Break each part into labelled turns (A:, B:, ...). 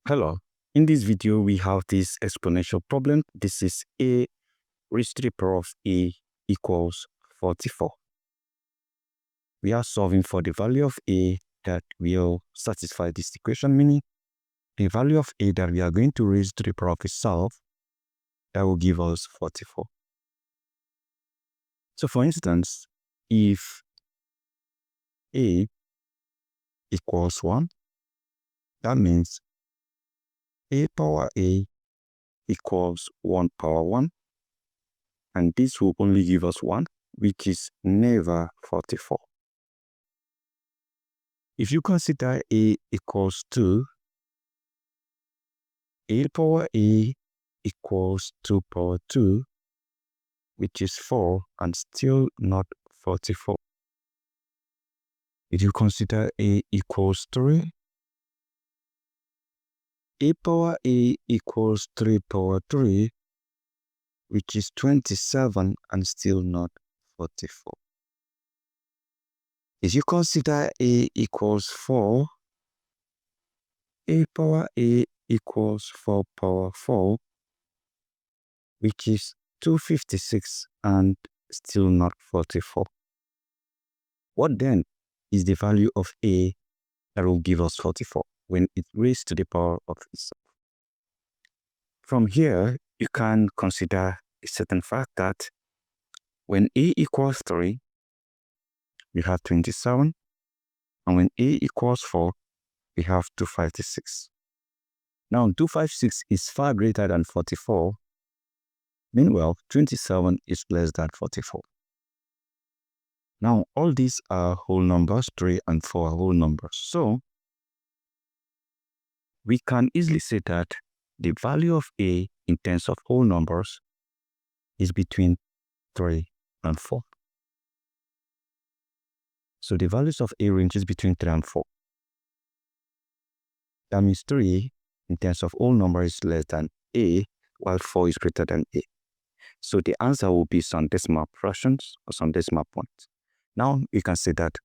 A: Hello, in this video we have this exponential problem. This is a raised to the power of a equals 44. We are solving for the value of a that will satisfy this equation, meaning the value of a that we are going to raise to the power of itself that will give us 44. So for instance, if a equals 1, that means a power a equals 1 power 1, and this will only give us 1, which is never 44. If you consider a equals 2, a power a equals 2 power 2, which is 4, and still not 44. If you consider a equals 3, a power a equals 3 power 3, which is 27, and still not 44. If you consider a equals 4, a power a equals 4 power 4, which is 256, and still not 44. What then is the value of a that will give us 44 when it raised to the power of itself? From here, you can consider a certain fact that when a equals 3, we have 27, and when a equals 4, we have 256. Now, 256 is far greater than 44. Meanwhile, 27 is less than 44. Now, all these are whole numbers, 3 and 4 are whole numbers. So, we can easily say that the value of a in terms of whole numbers is between 3 and 4. So, the values of a ranges between 3 and 4. That means 3 in terms of whole number is less than a, while 4 is greater than a. So, the answer will be some decimal fractions or some decimal points. Now, you can say that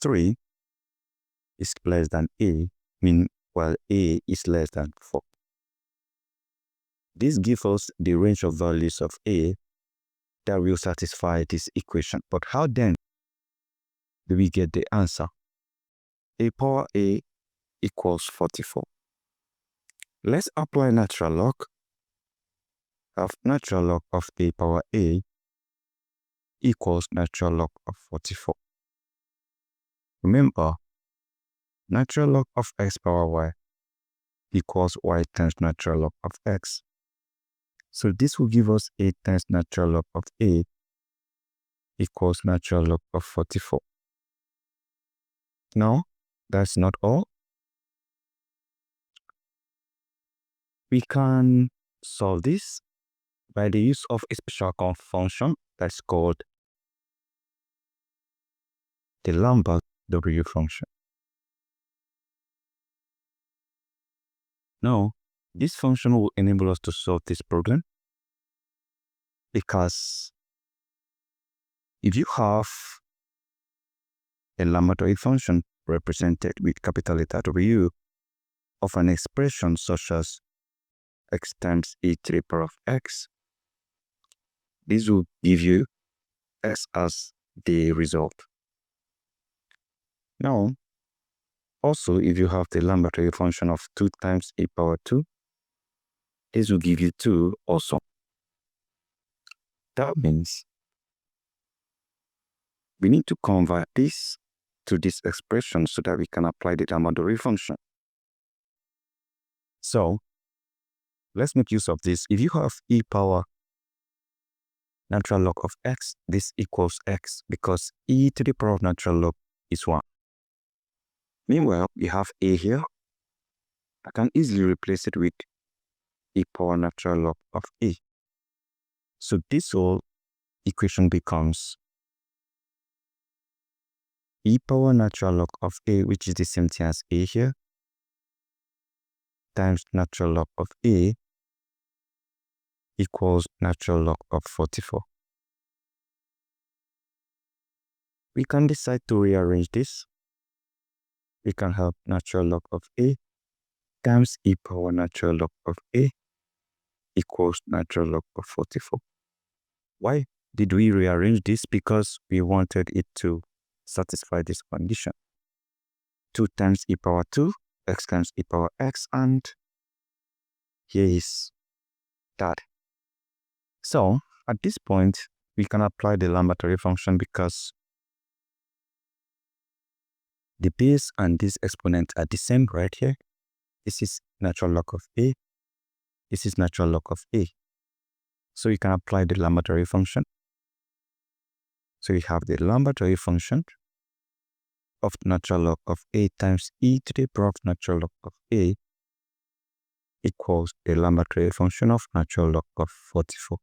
A: 3 is less than a, meaning while a is less than 4. This gives us the range of values of a that will satisfy this equation. But how then do we get the answer? A power a equals 44. Let's apply natural log of natural log of a power a equals natural log of 44. Remember, natural log of x power y equals y times natural log of x. So this will give us a times natural log of a equals natural log of 44. Now, that's not all. We can solve this by the use of a special function that's called the Olympiad-level function. Now, this function will enable us to solve this problem because if you have a Olympiad function represented with capital letter W of an expression such as x times e to the power of x, this will give you x as the result. Now, also, if you have the Olympiad function of 2 times e power 2, this will give you 2 also. That means we need to convert this to this expression so that we can apply the Olympiad function. So, let's make use of this. If you have e power natural log of x, this equals x because e to the power of natural log is 1. Meanwhile, we have a here. I can easily replace it with e power natural log of a. So this whole equation becomes e power natural log of a, which is the same thing as a here, times natural log of a equals natural log of 44. We can decide to rearrange this. We can have natural log of a times e power natural log of a equals natural log of 44. Why did we rearrange this? Because we wanted it to satisfy this condition. 2 times e power 2, x times e power x, and here is that. So at this point, we can apply the Lambert-Array function because the base and this exponent are the same right here. This is natural log of a. This is natural log of a. So you can apply the Lambert-Array function. So you have the Lambert-Array function of natural log of a times e to the power of natural log of a equals the Lambert-Array function of natural log of 44.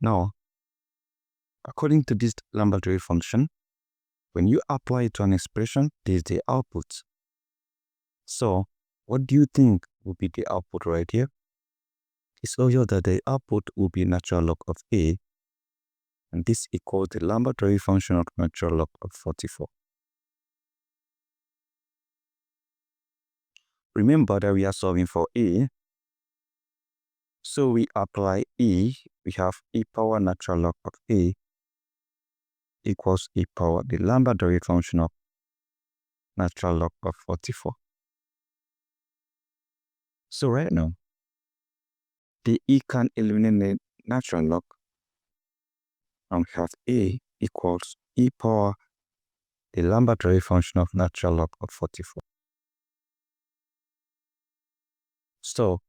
A: Now, according to this Lambert-Array function, when you apply it to an expression, this is the output. So, what do you think will be the output right here? It's obvious that the output will be natural log of a, and this equals the Lambert-Array function of natural log of 44. Remember that we are solving for a, so we apply e. We have e power natural log of a equals e power the Lambert-Array function of natural log of 44. So right now, the e can eliminate the natural log, and we have a equals e power the Lambert-Array function of natural log of 44. So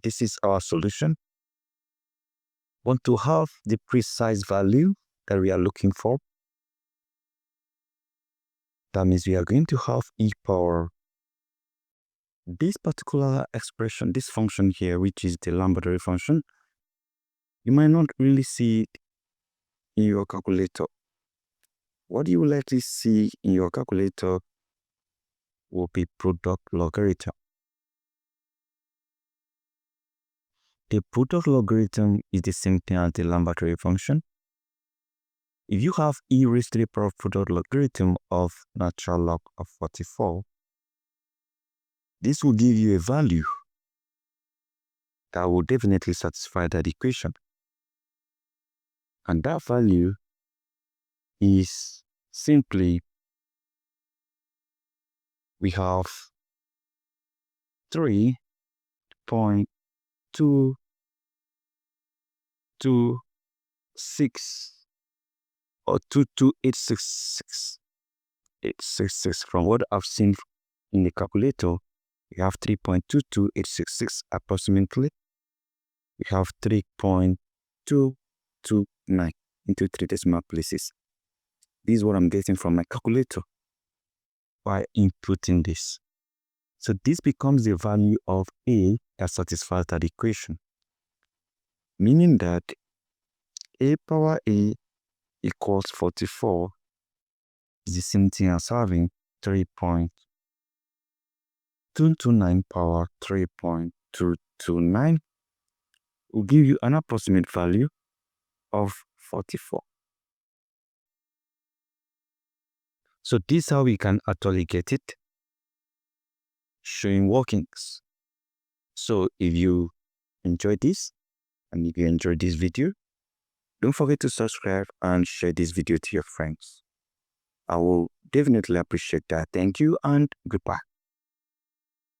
A: this is our solution. Want to have the precise value that we are looking for. That means we are going to have e power this particular expression, this function here, which is the Lambert-Array function. You might not really see it in your calculator. What you will likely see in your calculator will be product logarithm. The product logarithm is the same thing as the Lambert-Array function. If you have e raised to the power of product logarithm of natural log of 44, this will give you a value that will definitely satisfy that equation. And that value is simply, we have 3.226 or 22866 from what I've seen in the calculator. We have 3.22866 approximately. We have 3.229 into 3 decimal places. This is what I'm getting from my calculator by inputting this. So this becomes the value of a that satisfies that equation, meaning that a power a equals 44 is the same thing as having 3.229 power 3.229 will give you an approximate value of 44. So this is how we can actually get it, showing workings. So if you enjoyed this, and if you enjoyed this video, don't forget to subscribe and share this video to your friends. I will definitely appreciate that. Thank you and goodbye.